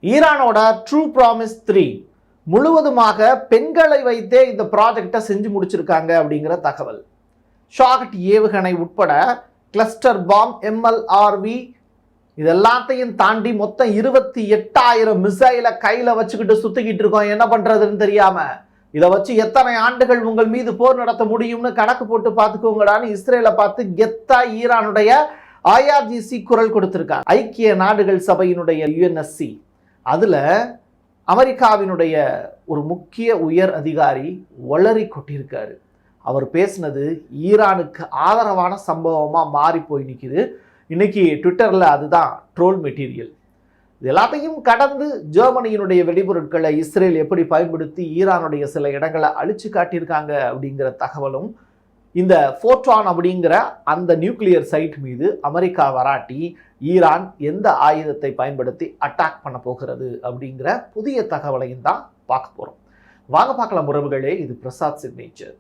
ஈரானோட true promise 3 முழுவதுமாக பெண்களை வைத்தே இந்த ப்ராஜெக்டை செஞ்சு முடிச்சிருக்காங்க அப்படிங்கிற தகவல். ஷாகட் ஏவுகணை உட்பட கிளஸ்டர் பாம், MLRV இதெல்லாத்தையும் தாண்டி மொத்தம் 28,000 மிசைலை கையில் வச்சுக்கிட்டு சுத்திக்கிட்டு இருக்கோம். என்ன பண்றதுன்னு தெரியாம இதை வச்சு எத்தனை ஆண்டுகள் உங்கள் மீது போர் நடத்த முடியும்னு கணக்கு போட்டு பார்த்துக்கோங்கடான்னு இஸ்ரேலை பார்த்து கெத்தா ஈரானுடைய IRGC குரல் கொடுத்திருக்காங்க. ஐக்கிய நாடுகள் சபையினுடைய UNSC அதுல அமெரிக்காவினுடைய ஒரு முக்கிய உயர் அதிகாரி ஒளறி கொட்டியிருக்காரு. அவர் பேசினது ஈரானுக்கு ஆதரவான சம்பவமா மாறி போய் நிற்குது. இன்னைக்கு ட்விட்டர்ல அதுதான் ட்ரோல் மெட்டீரியல். இது எல்லாத்தையும் கடந்து ஜெர்மனியினுடைய வெடிபொருட்களை இஸ்ரேல் எப்படி பயன்படுத்தி ஈரானுடைய சில இடங்களை அழிச்சு காட்டியிருக்காங்க அப்படிங்கிற தகவலும், இந்த ஃபோர்ட்ரான் அப்படிங்கிற அந்த நியூக்ளியர் சைட் மீது அமெரிக்கா வராட்டி ஈரான் எந்த ஆயுதத்தை பயன்படுத்தி அட்டாக் பண்ண போகிறது அப்படிங்கிற புதிய தகவலையும் தான் பார்க்க போகிறோம். வாங்க பார்க்கலாம் உறவுகளே. இது பிரசாத் சிக்னேச்சர்.